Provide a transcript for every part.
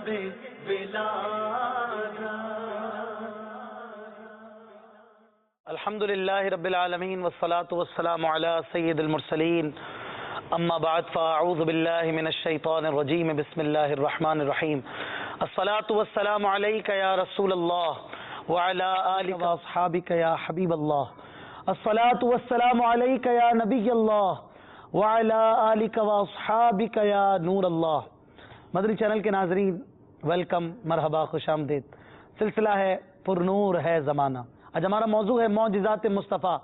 شب ولادت۔ الحمدللہ رب العالمین والصلاة والسلام علی سید المرسلین، اما بعد فاعوذ باللہ من الشیطان الرجیم، بسم اللہ الرحمن الرحیم۔ الصلاة والسلام علیک یا رسول اللہ وعلی آلک واصحابک یا حبیب اللہ۔ الصلاة والسلام علیک یا نبی اللہ وعلی آلک واصحابک یا نور اللہ۔ مدنی چینل کے ناظرین، ویلکم، مرحبا، خوش آمدید۔ سلسلہ ہے پر نور ہے زمانہ۔ آج ہمارا موضوع ہے معجزات مصطفیٰ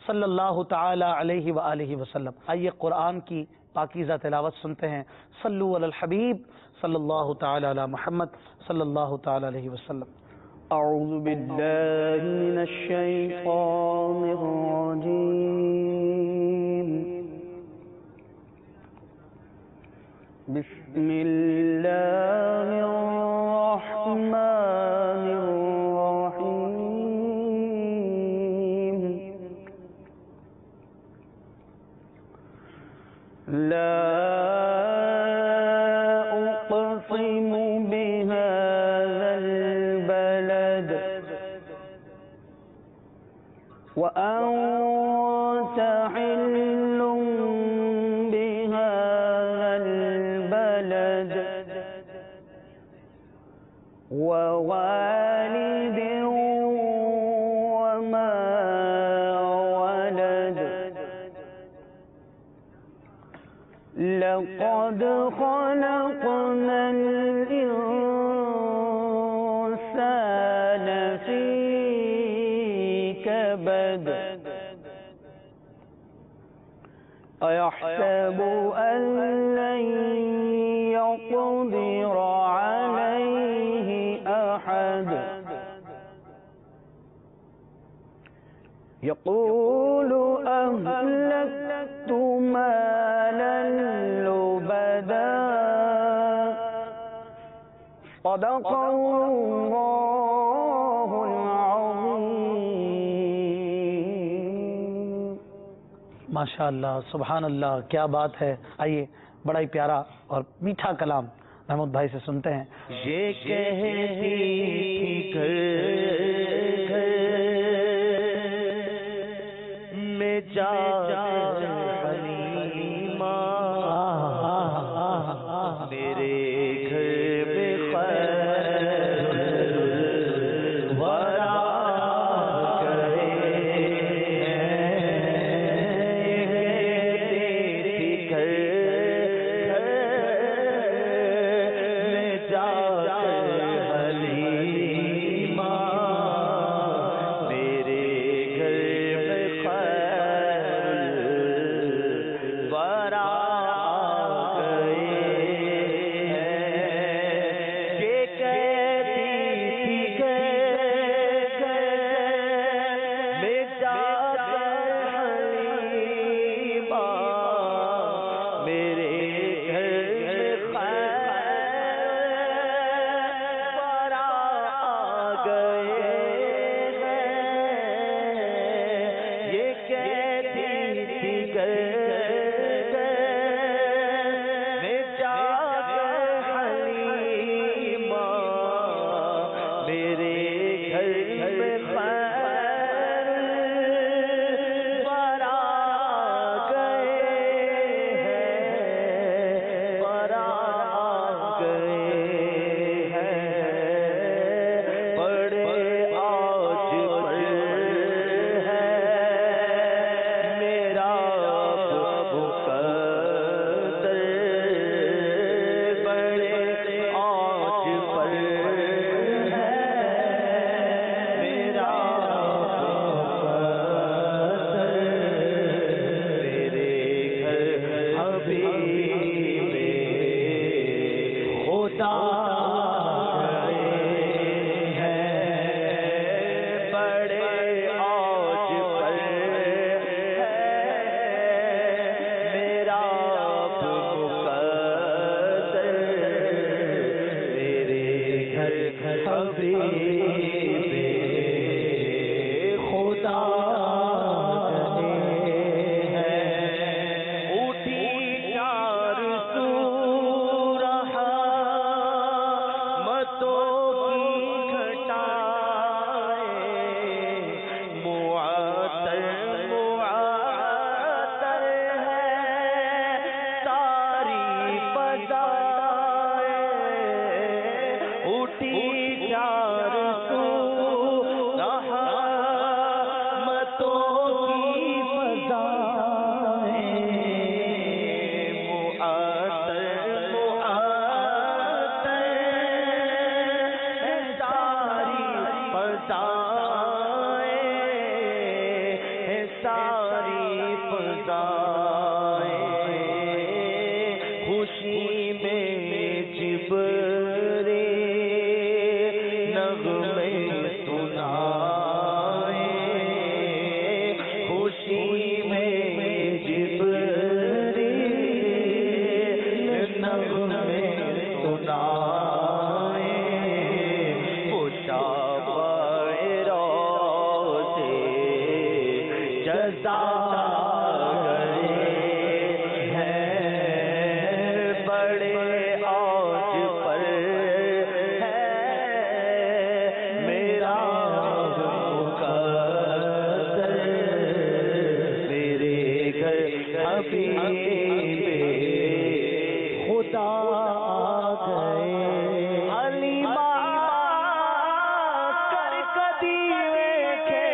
صلی اللہ تعالی علیہ وآلہ وسلم۔ آئیے قرآن کی پاکیزہ تلاوت سنتے ہیں۔ صلو علی الحبیب صلی اللہ تعالی علی محمد صلی اللہ تعالی علیہ وسلم۔ اعوذ باللہ من الشیطان الرجیم، بسم اللہ الرحمن الرحیم۔ لا اقسم بهذا البلد وأنت حل بهذا البلد ووالد وما ولد، لقد خلقنا الإنسان في كبد، أيحسب أن لن يقدر عليه أحد، يقول أهلكت مالا لبدا، صدق الله العظيم۔ ماشاء اللہ، سبحان اللہ، کیا بات ہے۔ آئیے بڑا ہی پیارا اور میٹھا کلام محمود بھائی سے سنتے ہیں۔ یہ کہتی تھی گھر میں جا حلیمہ، میرے گھر میں خیر ورا گئے اٹھی چار سو رحمتوں کی فضائیں ساری فضائیں خوشی میں جبرے نغمے سنائے خوشی میں جبرے نغمے سنائے جزا بڑے عوج پر ہے میرا مقدر میرے گھر حبیب خدا گئے حلیمہ کر کدی ویکھے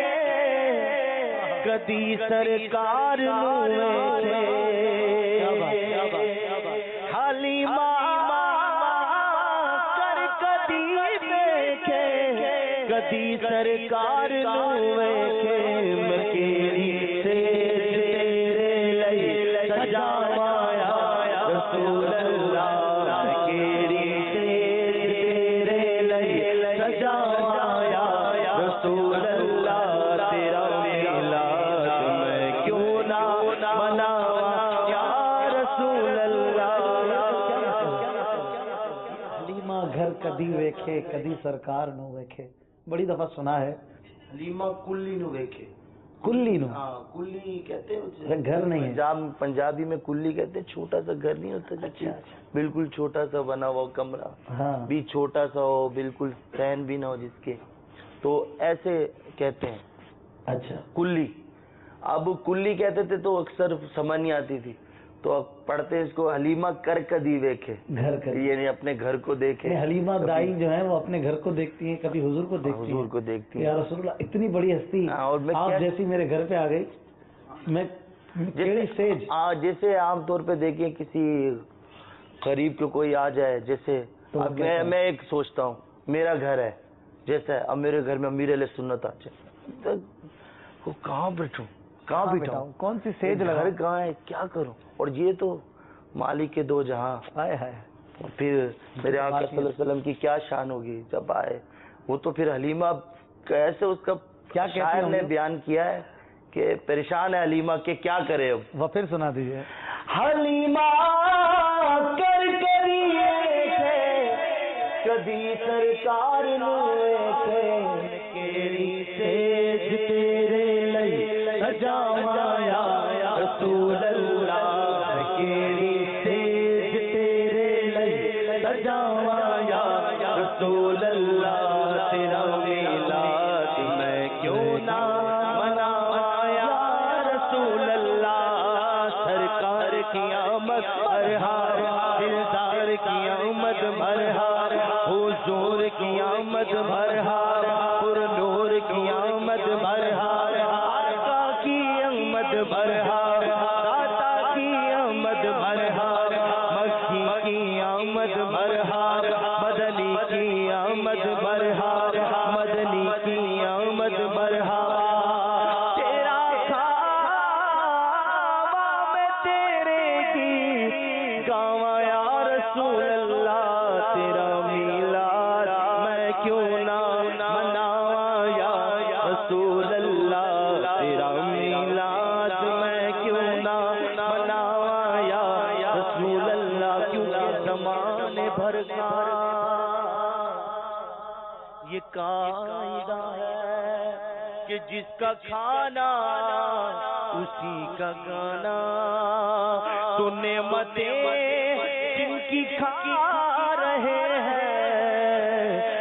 کدی سرکار نو ویکھے حلیمہ کر کدی ویکھے کدی سرکار نو ویکھے میں کیڑی سیج تیرے لئی سجاوایا رسول اللہ میں کیڑی سیج تیرے لئی سجاوایا رسول اللہ تیرا گھر کدی ویکھے کدی سرکار نو ویکھے بڑی دفعہ سنا ہے حلیمہ کلی نو ویکھے کلی نو ہاں کلی کہتے ہیں گھر نہیں ہے پنجابی میں کلی کہتے ہیں چھوٹا سا گھر نہیں ہوتا بالکل چھوٹا سا بنا ہوا کمرہ بھی چھوٹا سا ہو بالکل فین بھی نہ ہو جس کے تو ایسے کہتے ہیں اچھا کلی اب کلی کہتے تھے تو اکثر سمجھ نہیں آتی تھی تو اب پڑھتے اس کو حلیمہ کر کدی ویکھے گھر کر یعنی اپنے گھر کو دیکھے حلیمہ دائی جو ہے وہ اپنے گھر کو دیکھتی ہیں کبھی حضور کو دیکھتی ہیں حضور کو دیکھتی یا رسول اللہ اتنی بڑی ہستی اور میں آپ جیسی میرے گھر پہ آ گئی میں جیسے عام طور پہ دیکھیں کسی قریب کو کوئی آ جائے جیسے میں ایک سوچتا ہوں میرا گھر ہے جیسے اب میرے گھر میں امیر علیہ سنت آ جائے تو کہاں بیٹھوں کہاں بیٹھاؤں کون سی سیج لگا گھر کہاں ہے کیا کروں اور یہ تو مالک کے دو جہاں پھر میرے آقا صلی اللہ علیہ وسلم کی کیا شان ہوگی جب آئے وہ تو پھر حلیمہ کیسے اس کا کیا شاعر نے بیان کیا ہے کہ پریشان ہے حلیمہ کہ کیا کرے اب وہ پھر سنا دیجیے حلیمہ کر کری کبھی سرکار نو کیڑی سیج تیرے لئی سجاوایا رسول اللہ کیڑی سیج تیرے لئی سجاوایا رسول اللہ تیرا میلاد میں کیوں نہ مناوایا رسول اللہ سرکار کی آمد بہار دلدار کی آمد بہار حضور کی آمد بہار پر نور کی آمد بہار آقا کی آمد بہار داتا کی آمد بہار مکی کی آمد بہار مدنی کی آمد بہار مدنی کی آمد بہار تیرا کھاوا میں تیرے کی گاواں یا رسول اللہ تیرا میلاد میں کیوں نہ مناواں یا رسول اللہ تیرا میلاد میں کیوں نہ مناواں یا رسول اللہ کیونکہ زمانے بھر کا یہ قاعدہ ہے کہ جس کا کھانا اسی کا گانا تو نعمتیں جن کی کھا رہے ہیں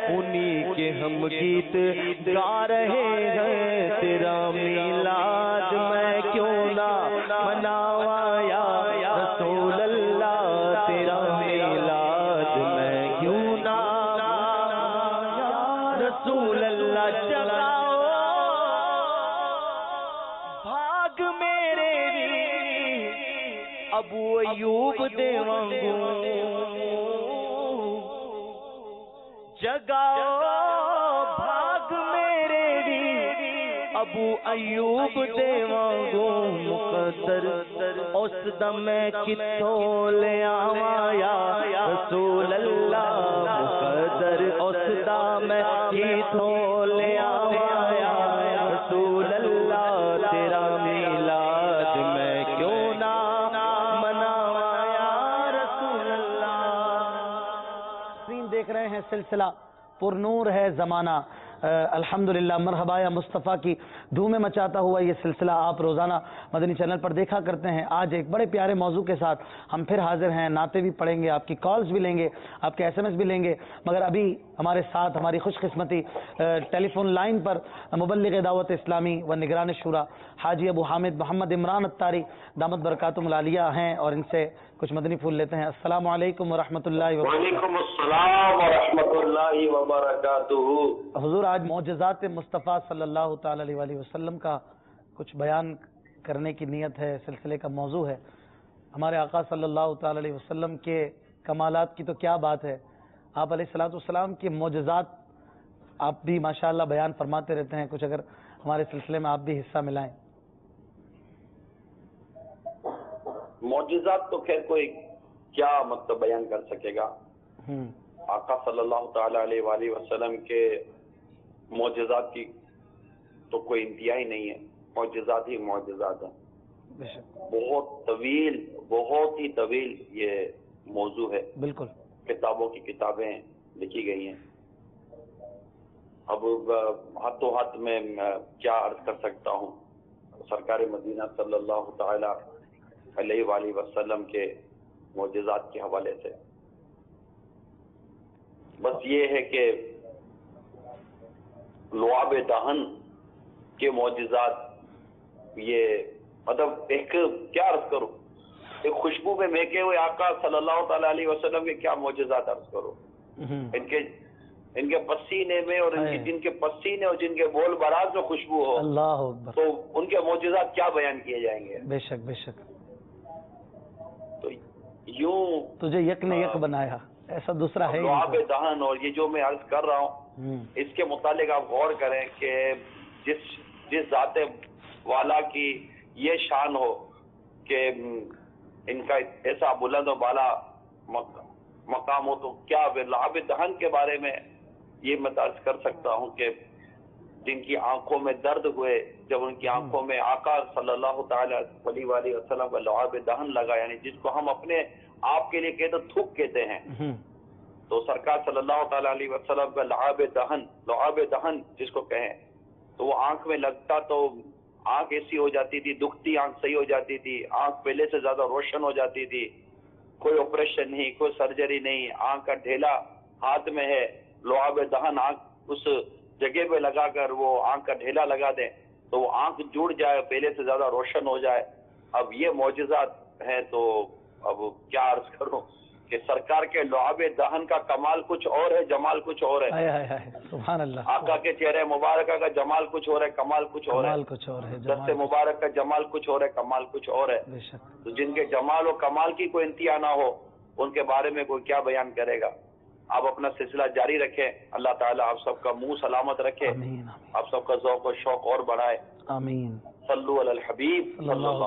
انہی کے ہم گیت گا رہے ہیں تیرا میلاد میں کیوں نہ مناواں یا رسول اللہ تیرا میلاد میں کیوں نہ رسول اللہ جگاؤ بھاگ میرے ابو ایوب دے وانگوں جگاؤ بھاگ میرے ابو ایوب دے وانگوں مقدر اس دم کتوں لے آواں یا رسول اللہ مقدر اس دم کتوں لے آواں یا رسول اللہ تیرا میلاد میں کیوں نہ مناواں یا رسول اللہ۔ دیکھ رہے ہیں سلسلہ پر نور ہے زمانہ، الحمدللہ مرحبا یا مصطفیٰ کی دھومیں مچاتا ہوا یہ سلسلہ آپ روزانہ مدنی چینل پر دیکھا کرتے ہیں۔ آج ایک بڑے پیارے موضوع کے ساتھ ہم پھر حاضر ہیں، نعتیں بھی پڑھیں گے، آپ کی کالز بھی لیں گے، آپ کے ایس ایم ایس بھی لیں گے، مگر ابھی ہمارے ساتھ ہماری خوش قسمتی ٹیلی فون لائن پر مبلغ دعوت اسلامی و نگران شورا حاجی ابو حامد محمد عمران اتاری دامت برکاتہم العالیہ ہیں، اور ان سے کچھ مدنی پھول لیتے ہیں۔ السلام علیکم ورحمۃ اللہ وبرکاتہ۔ وعلیکم السلام ورحمۃ اللہ وبرکاتہ۔ حضور آج معجزات مصطفیٰ صلی اللہ تعالی علیہ وآلہ وسلم کا کچھ بیان کرنے کی نیت ہے، سلسلے کا موضوع ہے۔ ہمارے آقا صلی اللہ تعالی علیہ وسلم کے کمالات کی تو کیا بات ہے، آپ علیہ الصلوۃ والسلام کے معجزات آپ بھی ماشاءاللہ بیان فرماتے رہتے ہیں، کچھ اگر ہمارے سلسلے میں آپ بھی حصہ ملائیں۔ معجزات تو خیر کوئی کیا مطلب بیان کر سکے گا، آقا صلی اللہ تعالی علیہ وآلہ وسلم کے معجزات کی تو کوئی انتہا ہی نہیں ہے، معجزات ہی معجزات ہیں۔ بہت ہی طویل یہ موضوع ہے، بالکل کتابوں کی کتابیں لکھی گئی ہیں۔ اب ہاتھوں ہاتھ میں کیا عرض کر سکتا ہوں سرکار مدینہ صلی اللہ تعالی علیہ وآلہ وسلم کے معجزات کے حوالے سے۔ بس یہ ہے کہ لعاب دہن کے معجزات، یہ مطلب ایک کیا عرض کروں، ایک خوشبو میں مہکے ہوئے آقا صلی اللہ تعالی علیہ وسلم کے کیا معجزات عرض کروں، ان کے پسینے میں اور جن کے پسینے اور جن کے بول براز میں خوشبو ہو، اللہ اکبر، تو ان کے معجزات کیا بیان کیے جائیں گے۔ بے شک بے شک، تو یوں تجھے یک نے یک بنایا، ایسا دوسرا ہے لعاب دہن، اور یہ جو میں عرض کر رہا ہوں اس کے متعلق آپ غور کریں کہ جس ذات والا کی یہ شان ہو کہ ان کا ایسا بلند و بالا مقام ہو، تو کیا لعاب دہن کے بارے میں یہ میں عرض کر سکتا ہوں کہ جن کی آنکھوں میں درد ہوئے، جب ان کی آنکھوں میں آقا صلی اللہ تعالی علیہ وآلہ وسلم کا لعاب دہن لگا، یعنی جس کو ہم اپنے آپ کے لیے کہتے تھوک کہتے ہیں، تو سرکار صلی اللہ تعالی علیہ وسلم کا لعاب دہن جس کو کہیں، تو وہ آنکھ میں لگتا تو آنکھ ایسی ہو جاتی تھی، دکھتی آنکھ صحیح ہو جاتی تھی، آنکھ پہلے سے زیادہ روشن ہو جاتی تھی، کوئی آپریشن نہیں، کوئی سرجری نہیں، آنکھ کا ڈھیلا ہاتھ میں ہے، لعاب دہن آنکھ اس جگہ پہ لگا کر وہ آنکھ کا ڈھیلا لگا دیں تو وہ آنکھ جڑ جائے، پہلے سے زیادہ روشن ہو جائے۔ اب یہ معجزات ہیں، تو اب کیا عرض کروں کہ سرکار کے لعاب دہن کا کمال کچھ اور ہے، جمال کچھ اور ہے، سبحان اللہ، آقا کے چہرے مبارکہ کا جمال کچھ اور ہے، کمال کچھ اور ہے، دست مبارک کا جمال کچھ اور ہے، کمال کچھ اور ہے۔ تو جن کے جمال و کمال کی کوئی انتہا نہ ہو، ان کے بارے میں کوئی کیا بیان کرے گا۔ آپ اپنا سلسلہ جاری رکھیں، اللہ تعالیٰ آپ سب کا منہ سلامت رکھے، آپ سب کا ذوق و شوق اور بڑھائے۔ آمین۔ صلو علی الحبیب صلی اللہ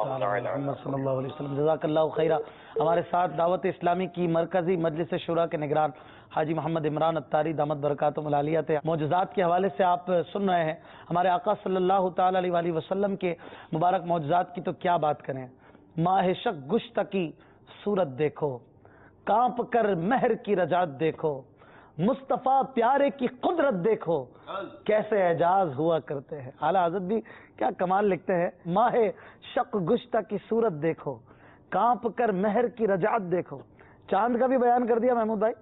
صلی اللہ علیہ وسلم۔ جزاک اللہ خیرہ۔ ہمارے ساتھ دعوت اسلامی کی مرکزی مجلس شورا کے نگران حاجی محمد عمران اتاری دامت برکاتہم العالیہ تھے۔ معجزات کے حوالے سے آپ سن رہے ہیں، ہمارے آقا صلی اللہ تعالی علیہ وآلہ وسلم کے مبارک معجزات کی تو کیا بات کریں۔ ماہ شک گشتہ کی صورت دیکھو، کانپ کر مہر کی رجعت دیکھو، مصطفیٰ پیارے کی قدرت دیکھو، کیسے اعجاز ہوا کرتے ہیں۔ اعلیٰ حضرت بھی کیا کمال لکھتے ہیں، ماہ شق گشتہ کی صورت دیکھو، کانپ کر مہر کی رجعت دیکھو۔ چاند کا بھی بیان کر دیا محمود بھائی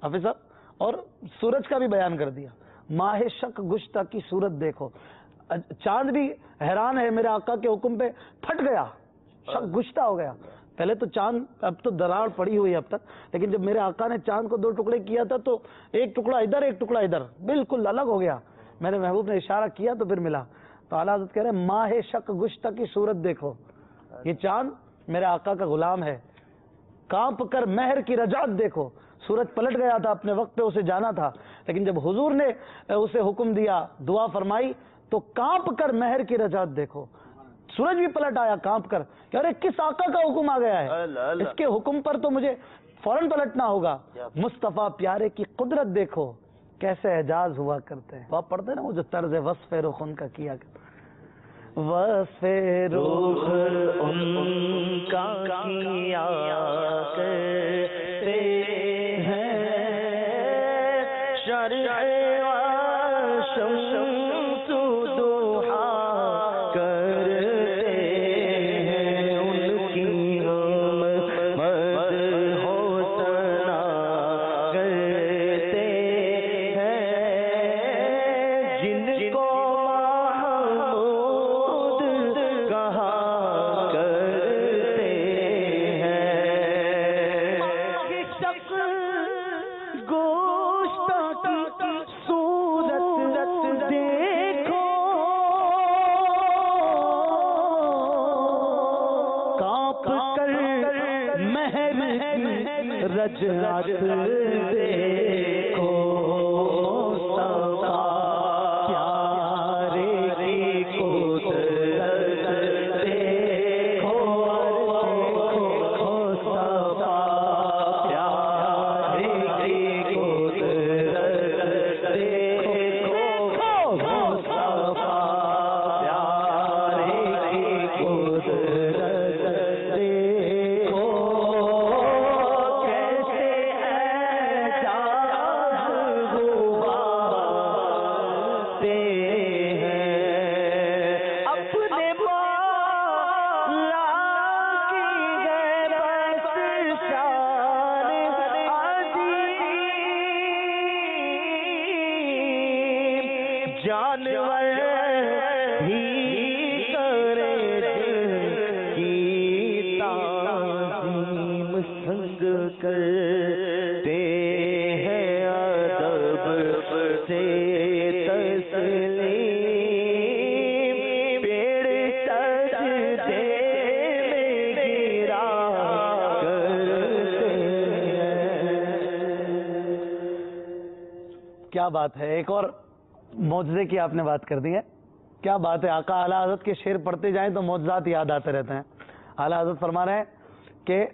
حافظ صاحب، اور سورج کا بھی بیان کر دیا۔ ماہ شق گشتہ کی صورت دیکھو، چاند بھی حیران ہے، میرے آقا کے حکم پہ پھٹ گیا، شق گشتہ ہو گیا، پہلے تو چاند اب تو دراڑ پڑی ہوئی اب تک، لیکن جب میرے آقا نے چاند کو 2 ٹکڑے کیا تھا تو ایک ٹکڑا ادھر ایک ٹکڑا ادھر بالکل الگ ہو گیا. میرے محبوب نے اشارہ کیا تو پھر ملا. تو اعلیٰ حضرت کہہ رہے ہیں ماہ شق گشتہ کی صورت دیکھو، یہ چاند میرے آقا کا غلام ہے. کانپ کر مہر کی رجعت دیکھو، سورج پلٹ گیا تھا، اپنے وقت پہ اسے جانا تھا، لیکن جب حضور نے اسے حکم دیا، دعا فرمائی تو کانپ کر مہر کی رجعت دیکھو. سورج بھی پلٹ آیا کانپ کر کہ ارے کس آقا کا حکم آ گیا ہے، اس کے حکم پر تو مجھے فوراً پلٹنا ہوگا. مصطفیٰ پیارے کی قدرت دیکھو کیسے اعجاز ہوا کرتے ہیں. آپ پڑھتے ہیں نا وہ جو طرز وصف رخ ان کا کیا کرتے، وصف رخ ان کا کیا کرتے ہیں، شرح شمس دوحا کرتے ہیں، ان کی ہم مدح و ثنا کرتے ہیں، جن کو محمود کہا کرتے ہیں. شک گوشت کی صورت دیکھو، کانپ کر مہر کی رجعت دیکھو، مصطفیٰ پیارے کی قدرت دیکھو، مصطفیٰ پیارے کی قدرت دیکھو، مصطفیٰ پیارے کی قدرت دیکھو، کیسے اعجاز ہوا ہیں. اپنے مولا کی ہے بس شان عظیم، جانور بھی کرے کی تعظیم، سنگ کرتے ہیں ادب سے تسلیم، پیڑ سجدے میں گرا کرتے ہیں. کیا بات ہے. ایک اور معجزے کی آپ نے بات کر دی ہے. کیا بات ہے. آقا اعلیٰ حضرت کے شعر پڑھتے جائیں تو معجزات یاد آتے رہتے ہیں. اعلیٰ حضرت فرما رہے ہیں کہ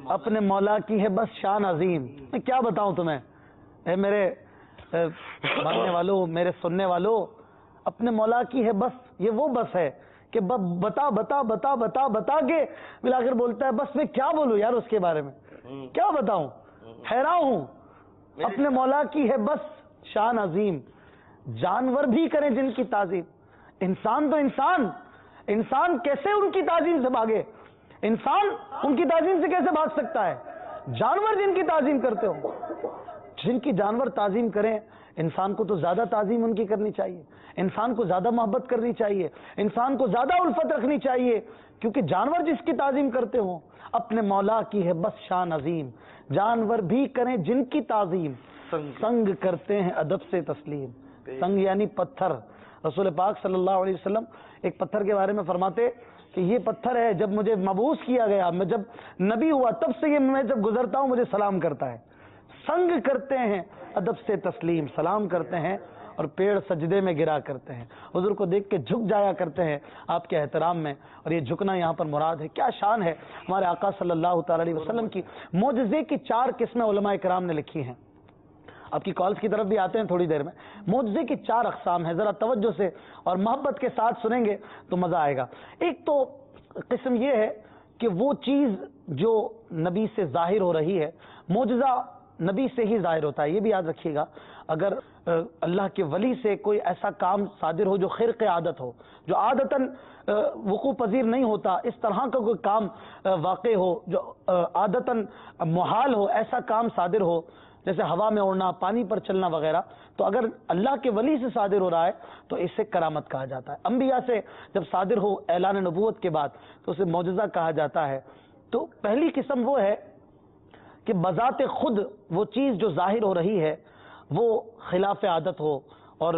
اپنے مولا کی ہے بس شان عظیم. میں کیا بتاؤں تمہیں اے میرے ماننے والوں، میرے سننے والوں، اپنے مولا کی ہے بس. یہ وہ بس ہے کہ بتا بتا بتا بتا بتا کے ملا کر بولتا ہے بس میں کیا بولوں یار اس کے بارے میں، کیا بتاؤں، حیران ہوں. اپنے مولا کی ہے بس شان عظیم، جانور بھی کریں جن کی تعظیم. انسان تو انسان کیسے ان کی تعظیم سے بھاگے؟ انسان ان کی تعظیم سے کیسے بھاگ سکتا ہے؟ جانور جن کی تعظیم کرتے ہو، جن کی جانور تعظیم کریں، انسان کو تو زیادہ تعظیم ان کی کرنی چاہیے، انسان کو زیادہ محبت کرنی چاہیے، انسان کو زیادہ الفت رکھنی چاہیے، کیونکہ جانور جس کی تعظیم کرتے ہوں. اپنے مولا کی ہے بس شان عظیم، جانور بھی کریں جن کی تعظیم، سنگ کرتے ہیں ادب سے تسلیم. سنگ یعنی پتھر. رسول پاک صلی اللہ علیہ وسلم ایک پتھر کے بارے میں فرماتے کہ یہ پتھر ہے، جب مجھے مبعوث کیا گیا، میں جب نبی ہوا تب سے یہ میں جب گزرتا ہوں مجھے سلام کرتا ہے. سنگ کرتے ہیں ادب سے تسلیم، سلام کرتے ہیں اور پیڑ سجدے میں گرا کرتے ہیں. حضور کو دیکھ کے جھک جایا کرتے ہیں آپ کے احترام میں، اور یہ جھکنا یہاں پر مراد ہے. کیا شان ہے ہمارے آقا صلی اللہ تعالی علیہ وسلم کی. معجزے کی 4 قسمیں علماء کرام نے لکھی ہیں. آپ کی کالز کی طرف بھی آتے ہیں تھوڑی دیر میں. معجزے کی 4 اقسام ہیں، ذرا توجہ سے اور محبت کے ساتھ سنیں گے تو مزہ آئے گا. ایک تو قسم یہ ہے کہ وہ چیز جو نبی سے ظاہر ہو رہی ہے، معجزہ نبی سے ہی ظاہر ہوتا ہے. یہ بھی یاد رکھیے گا، اگر اللہ کے ولی سے کوئی ایسا کام صادر ہو جو خرق عادت ہو، جو عادتاً وقوع پذیر نہیں ہوتا، اس طرح کا کوئی کام واقع ہو جو عادتاً محال ہو، ایسا کام صادر ہو جیسے ہوا میں اڑنا، پانی پر چلنا وغیرہ، تو اگر اللہ کے ولی سے صادر ہو رہا ہے تو اسے کرامت کہا جاتا ہے. انبیاء سے جب صادر ہو اعلان نبوت کے بعد تو اسے معجزہ کہا جاتا ہے. تو پہلی قسم وہ ہے کہ بذات خود وہ چیز جو ظاہر ہو رہی ہے وہ خلاف عادت ہو اور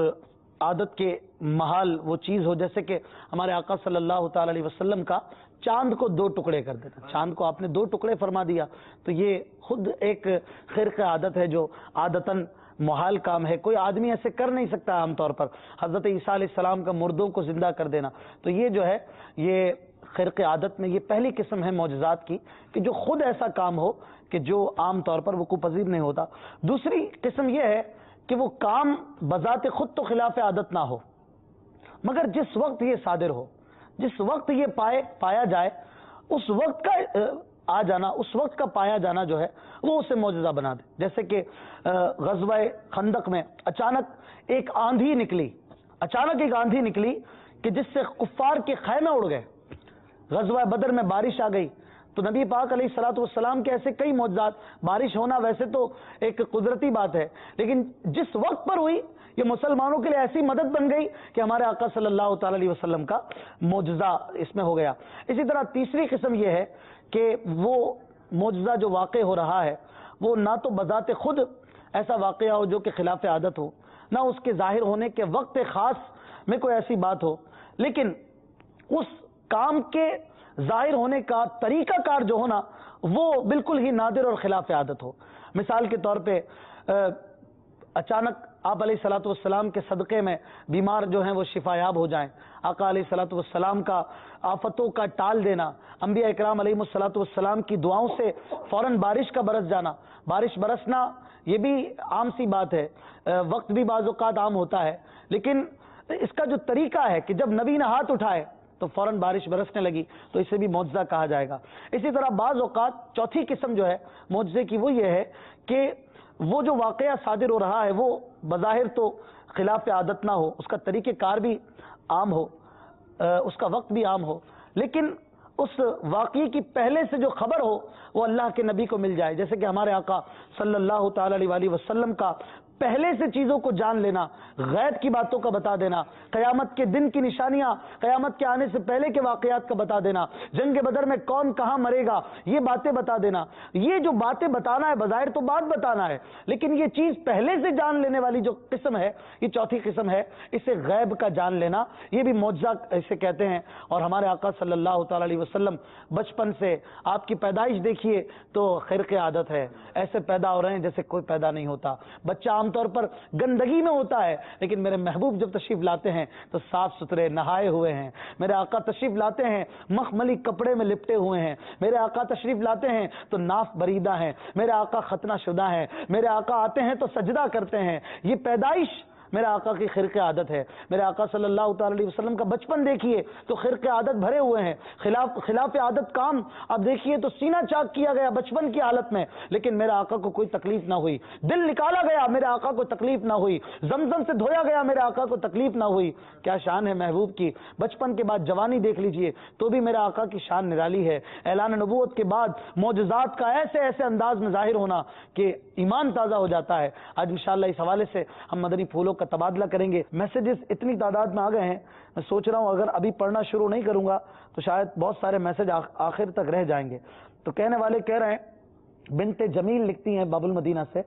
عادت کے محال وہ چیز ہو، جیسے کہ ہمارے آقا صلی اللہ تعالی علیہ وسلم کا چاند کو 2 ٹکڑے کر دینا، چاند کو آپ نے 2 ٹکڑے فرما دیا، تو یہ خود ایک خرق عادت ہے جو عادتاً محال کام ہے، کوئی آدمی ایسے کر نہیں سکتا عام طور پر۔ حضرت عیسیٰ علیہ السلام کا مردوں کو زندہ کر دینا، تو یہ جو ہے یہ خرق عادت میں یہ پہلی قسم ہے معجزات کی کہ جو خود ایسا کام ہو کہ جو عام طور پر وقوع پذیر نہیں ہوتا۔ دوسری قسم یہ ہے کہ وہ کام بذات خود تو خلاف عادت نہ ہو، مگر جس وقت یہ صادر ہو، جس وقت یہ پایا جائے، اس وقت کا آ جانا، اس وقت کا پایا جانا جو ہے وہ اسے معجزہ بنا دے۔ جیسے کہ غزوہ خندق میں اچانک ایک آندھی نکلی کہ جس سے کفار کے خیمے اڑ گئے۔ غزوہ بدر میں بارش آ گئی، تو نبی پاک علیہ الصلوۃ والسلام کے ایسے کئی معجزات، بارش ہونا ویسے تو ایک قدرتی بات ہے، لیکن جس وقت پر ہوئی یہ مسلمانوں کے لیے ایسی مدد بن گئی کہ ہمارے آقا صلی اللہ تعالی علیہ وسلم کا معجزہ اس میں ہو گیا۔ اسی طرح تیسری قسم یہ ہے کہ وہ معجزہ جو واقع ہو رہا ہے وہ نہ تو بذات خود ایسا واقعہ ہو جو کہ خلاف عادت ہو، نہ اس کے ظاہر ہونے کے وقت خاص میں کوئی ایسی بات ہو، لیکن اس کام کے ظاہر ہونے کا طریقہ کار جو ہونا وہ بالکل ہی نادر اور خلاف عادت ہو۔ مثال کے طور پہ اچانک آپ علیہ الصلوۃ والسلام کے صدقے میں بیمار جو ہیں وہ شفا یاب ہو جائیں، آقا علیہ الصلوۃ والسلام کا آفتوں کا ٹال دینا، انبیاء اکرام علیہ الصلوۃ والسلام کی دعاؤں سے فوراً بارش کا برس جانا، بارش برسنا یہ بھی عام سی بات ہے، وقت بھی بعض اوقات عام ہوتا ہے، لیکن اس کا جو طریقہ ہے کہ جب نبی نے ہاتھ اٹھائے تو فوراً بارش برسنے لگی، تو اسے بھی معجزہ کہا جائے گا۔ اسی طرح بعض اوقات چوتھی قسم جو ہے معجزے کی وہ یہ ہے کہ وہ جو واقعہ صادر ہو رہا ہے وہ بظاہر تو خلاف عادت نہ ہو، اس کا طریقہ کار بھی عام ہو، اس کا وقت بھی عام ہو، لیکن اس واقعے کی پہلے سے جو خبر ہو وہ اللہ کے نبی کو مل جائے، جیسے کہ ہمارے آقا صلی اللہ تعالی علیہ وسلم کا پہلے سے چیزوں کو جان لینا، غیب کی باتوں کا بتا دینا، قیامت کے دن کی نشانیاں، قیامت کے آنے سے پہلے کے واقعات کا بتا دینا، جنگ بدر میں کون کہاں مرے گا یہ باتیں بتا دینا، یہ جو باتیں بتانا ہے بظاہر تو بات بتانا ہے، لیکن یہ چیز پہلے سے جان لینے والی جو قسم ہے یہ چوتھی قسم ہے، اسے غیب کا جان لینا، یہ بھی معجزہ اسے کہتے ہیں۔ اور ہمارے آقا صلی اللہ تعالی علیہ وسلم بچپن سے آپ کی پیدائش دیکھیے تو خرق عادت ہے، ایسے پیدا ہو رہے ہیں جیسے کوئی پیدا نہیں ہوتا، بچہ عام طور پر گندگی میں ہوتا ہے، لیکن میرے محبوب جب تشریف لاتے ہیں تو صاف ستھرے نہائے ہوئے ہیں، میرے آقا تشریف لاتے ہیں مخملی کپڑے میں لپٹے ہوئے ہیں، میرے آقا تشریف لاتے ہیں تو ناف بریدہ ہیں، میرے آقا ختنہ شدہ ہیں، میرے آقا آتے ہیں تو سجدہ کرتے ہیں، یہ پیدائش میرے آقا کی خرق عادت ہے۔ میرے آقا صلی اللہ تعالی علیہ وسلم کا بچپن دیکھیے تو خرق عادت بھرے ہوئے ہیں، خلاف عادت کام اب دیکھیے تو سینہ چاک کیا گیا بچپن کی حالت میں، لیکن میرے آقا کو کوئی تکلیف نہ ہوئی، دل نکالا گیا میرے آقا کو تکلیف نہ ہوئی، زمزم سے دھویا گیا میرے آقا کو تکلیف نہ ہوئی۔ کیا شان ہے محبوب کی، بچپن کے بعد جوانی دیکھ لیجئے تو بھی میرے آقا کی شان نرالی ہے، اعلان نبوت کے بعد معجزات کا ایسے انداز میں ظاہر ہونا کہ ایمان تازہ ہو جاتا ہے۔ آج انشاءاللہ اس حوالے سے ہم مدنی پھولوں کا تبادلہ کریں گے۔ میسیجز اتنی تعداد میں آ گئے ہیں، میں سوچ رہا ہوں اگر ابھی پڑھنا شروع نہیں کروں گا تو شاید بہت سارے میسیج آخر تک رہ جائیں گے۔ تو کہنے والے کہہ رہے ہیں، بنت جمیل لکھتی ہیں باب المدینہ سے،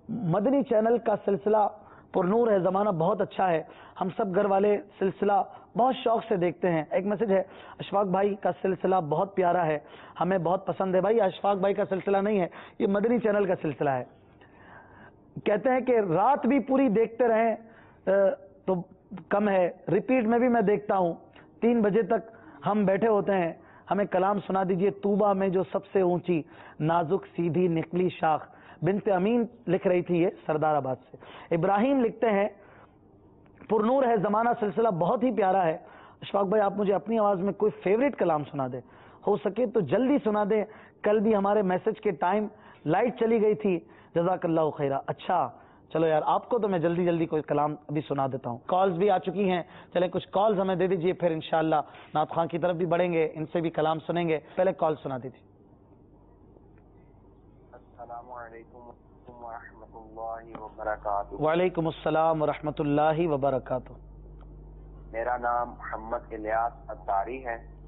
مدنی چینل کا سلسلہ پر نور ہے زمانہ بہت اچھا ہے، ہم سب گھر والے سلسلہ بہت شوق سے دیکھتے ہیں۔ ایک میسج ہے، اشفاق بھائی کا سلسلہ بہت پیارا ہے، ہمیں بہت پسند ہے۔ بھائی اشفاق بھائی کا سلسلہ نہیں ہے، یہ مدنی چینل کا سلسلہ ہے۔ کہتے ہیں کہ رات بھی پوری دیکھتے رہیں تو کم ہے، ریپیٹ میں بھی میں دیکھتا ہوں، 3 بجے تک ہم بیٹھے ہوتے ہیں، ہمیں کلام سنا دیجئے، طوبہ میں جو سب سے اونچی نازک سیدھی نکلی شاخ۔ بنت امین لکھ رہی تھی یہ سردار آباد سے۔ ابراہیم لکھتے ہیں، پر نور ہے زمانہ سلسلہ بہت ہی پیارا ہے، اشفاق بھائی آپ مجھے اپنی آواز میں کوئی فیوریٹ کلام سنا دیں، ہو سکے تو جلدی سنا دیں، کل بھی ہمارے میسج کے ٹائم لائٹ چلی گئی تھی، جزاک اللہ خیرہ۔ اچھا چلو یار، آپ کو تو میں جلدی کوئی کلام ابھی سنا دیتا ہوں۔ کالز بھی آ چکی ہیں، چلیں کچھ کالز ہمیں دے دیجئے، پھر انشاءاللہ نعت خواں کی طرف بھی بڑھیں گے، ان سے بھی کلام سنیں گے۔ پہلے کال سنا دیجئے۔ السلام علیکم ورحمۃ اللہ وبرکاتہ۔ وعلیکم السلام ورحمۃ اللہ وبرکاتہ۔ میرا نام محمد الیاس اتاری ہے،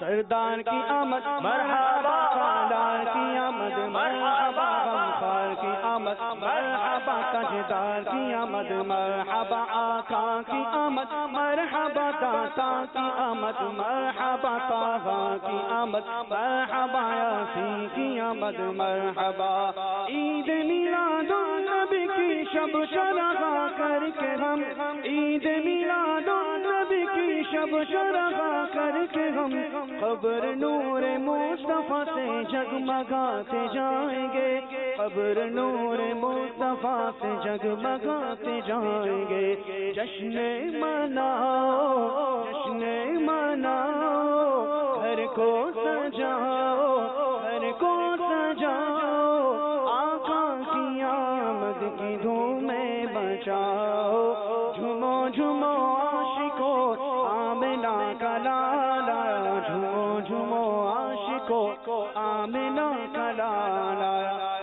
سردار کی آمد مرحبا، سالار کی آمد مرحبا، غمخوار کی آمد مرحبا، تاجدار کی آمد مرحبا، آقا کی آمد مرحبا، داتا کی آمد مرحبا، طاہا کی آمد مرحبا، یاسین کی آمد مرحبا۔ عید میلاد النبی کی شب شرغا کر کے ہم، عید میلاد النبی کی شب شرغا کر کے ہم قبر نور مصطفیٰ سے جگمگاتے جائیں گے، قبر نور مصطفیٰ سے جگمگاتے جائیں گے۔ جشن مناؤ، جشن مناؤ، گھر کو سجاؤ، گھر کو سجاؤ، آقا کی آمد کی دھومیں بچاؤ، جھومو جھومو عاشقو آمنہ کا لالا، جھومو جھومو عاشقو آمنہ کا لالا۔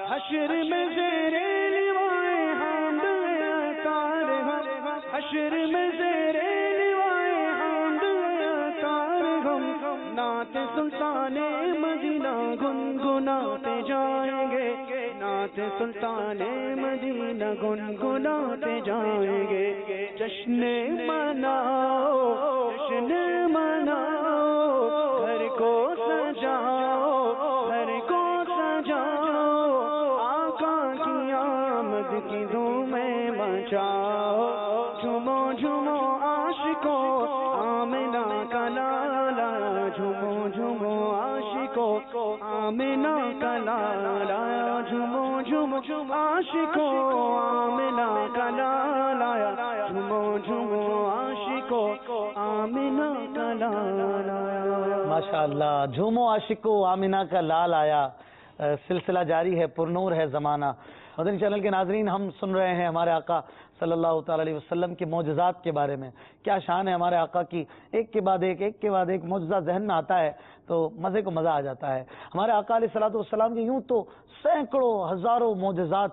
حشر میں زیر لوائے حمد اطہار ہم، حشر میں زیر لوائے حمد اطہار ہم، نعت سلطان مدینہ گنگناتے جائیں گے، نعت سلطان مدینہ گنگناتے جائیں گے۔ جشن مناؤ، جشن مناؤ، گھر کو سجاؤ، گھر کو سجاؤ، آقا کی آمد کی دھومیں مچاؤ، جھومو جھومو عاشقو آمنہ کا لالا، جھومو جھومو عاشقو آمنہ کا لالا، جھومو جھومو عاشقو آمنہ کا لالا، جھومو جھومو عاشقو آمنہ کا لالا۔ ماشاءاللہ، جھومو عاشقو آمنہ کا لال آیا، سلسلہ جاری ہے، پرنور ہے زمانہ۔ مدنی چینل کے ناظرین، ہم سن رہے ہیں ہمارے آقا صلی اللہ تعالی علیہ وسلم کے معجزات کے بارے میں۔ کیا شان ہے ہمارے آقا کی، ایک کے بعد ایک معجزہ ذہن میں آتا ہے تو مزے کو مزہ آ جاتا ہے۔ ہمارے آقا علیہ الصلوۃ والسلام کے یوں تو سینکڑوں ہزاروں معجزات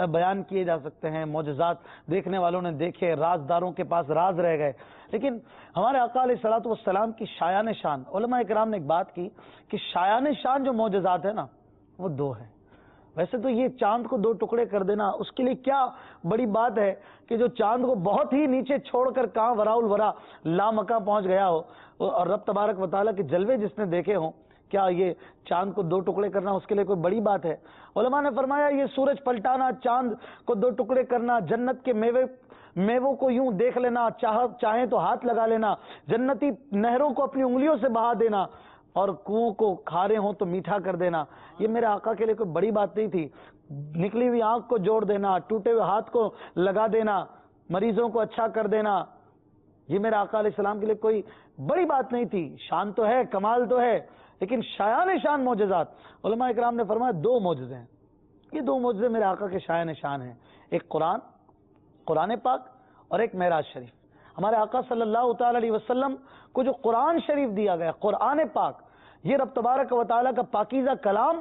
بیان کیے جا سکتے ہیں، معجزات دیکھنے والوں نے دیکھے، رازداروں کے پاس راز رہ گئے، لیکن ہمارے آقا علیہ الصلوۃ والسلام کی شایان شان، علماء کرام نے ایک بات کی کہ شایان شان جو معجزات ہیں نا وہ دو ہیں۔ ویسے تو یہ چاند کو دو ٹکڑے کر دینا اس کے لیے کیا بڑی بات ہے کہ جو چاند کو بہت ہی نیچے چھوڑ کر کہاں وراء الورا لامکاں پہنچ گیا ہو، اور رب تبارک و تعالیٰ کے جلوے جس نے دیکھے ہوں، کیا یہ چاند کو دو ٹکڑے کرنا اس کے لیے کوئی بڑی بات ہے؟ علماء نے فرمایا یہ سورج پلٹانا، چاند کو دو ٹکڑے کرنا، جنت کے میووں کو یوں دیکھ لینا، چاہیں تو ہاتھ لگا لینا، جنتی نہروں کو اپنی انگلیوں سے بہا دینا، اور کنویں کو کھارے ہوں تو میٹھا کر دینا، یہ میرے آقا کے لیے کوئی بڑی بات نہیں تھی۔ نکلی ہوئی آنکھ کو جوڑ دینا، ٹوٹے ہوئے ہاتھ کو لگا دینا، مریضوں کو اچھا کر دینا، یہ میرے آقا علیہ السلام کے لیے کوئی بڑی بات نہیں تھی۔ شان تو ہے، کمال تو ہے، لیکن شایان شان معجزات، علماء اکرام نے فرمایا دو معجزے ہیں، یہ دو معجزے میرے آقا کے شایان شان ہیں، ایک قرآن پاک اور ایک معراج شریف۔ ہمارے آقا صلی اللہ تعالی علیہ وسلم کو جو قرآن شریف دیا گیا، قرآن پاک، یہ رب تبارک و تعالیٰ کا پاکیزہ کلام،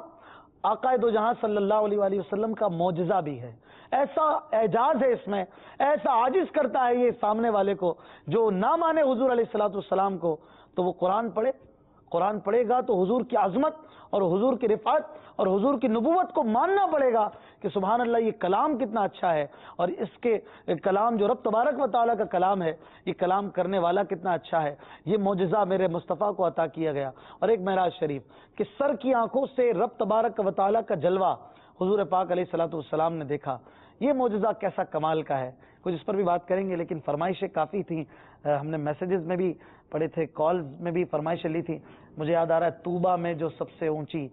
آقا دو جہاں صلی اللہ علیہ وآلہ وسلم کا معجزہ بھی ہے۔ ایسا اعجاز ہے اس میں، ایسا عاجز کرتا ہے یہ سامنے والے کو جو نہ مانے حضور علیہ الصلوۃ والسلام کو، تو وہ قرآن پڑھے گا تو حضور کی عظمت اور حضور کی رفعت اور حضور کی نبوت کو ماننا پڑے گا کہ سبحان اللہ یہ کلام کتنا اچھا ہے، اور اس کے کلام جو رب تبارک و تعالیٰ کا کلام ہے، یہ کلام کرنے والا کتنا اچھا ہے۔ یہ معجزہ میرے مصطفیٰ کو عطا کیا گیا۔ اور ایک معراج شریف کہ سر کی آنکھوں سے رب تبارک و تعالیٰ کا جلوہ حضور پاک علیہ الصلوۃ والسلام نے دیکھا، یہ معجزہ کیسا کمال کا ہے، کچھ اس پر بھی بات کریں گے، لیکن فرمائشیں کافی تھیں، ہم نے میسیجز میں بھی پڑھے تھے، کالز میں بھی فرمائشیں لی تھیں۔ مجھے یاد آ رہا ہے طوبہ میں جو سب سے اونچی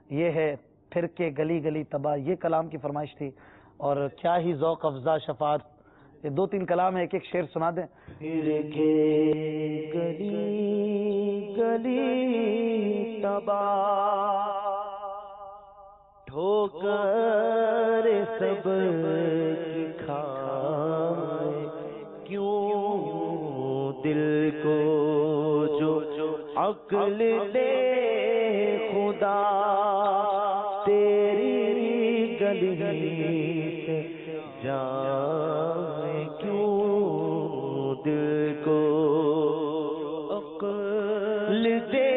یہ ہے، پھر کے گلی گلی تباہ، یہ کلام کی فرمائش تھی، اور کیا ہی ذوق افزا شفاعت، یہ دو تین کلام ہے، ایک ایک شعر سنا دیں۔ پھر کے گلی گلی تباہ، ٹھوکر سب کی کھائے، کیوں دل کو جو عقل دے خدا، تیری گلی سے جائے، کیوں دل کو عقل دے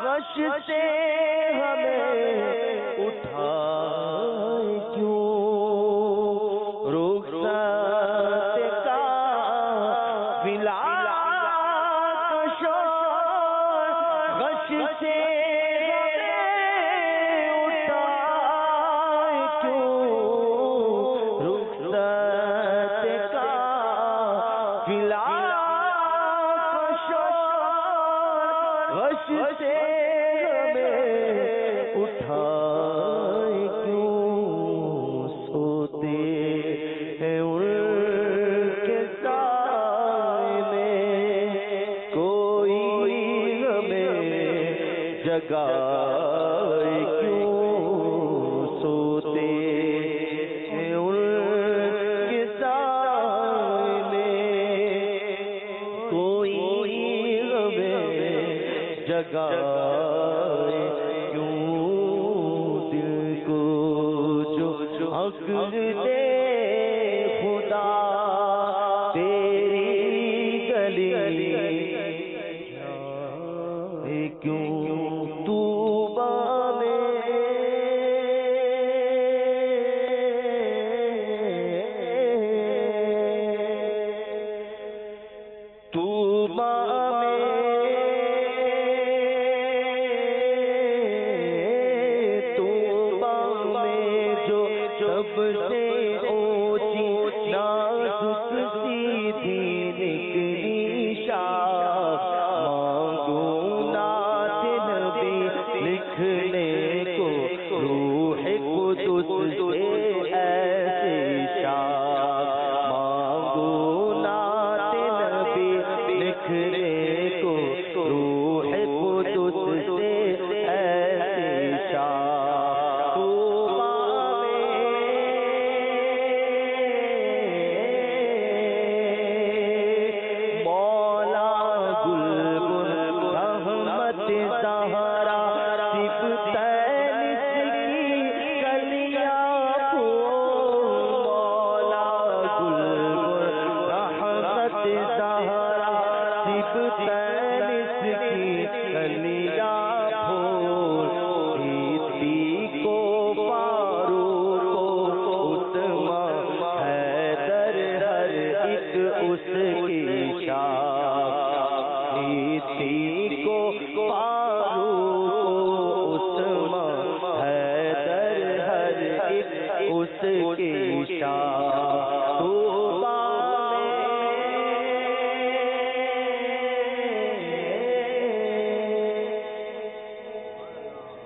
غش سے ہمیں اٹھائے کیوں رخصت کا ولا کشور غش سے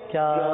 کیا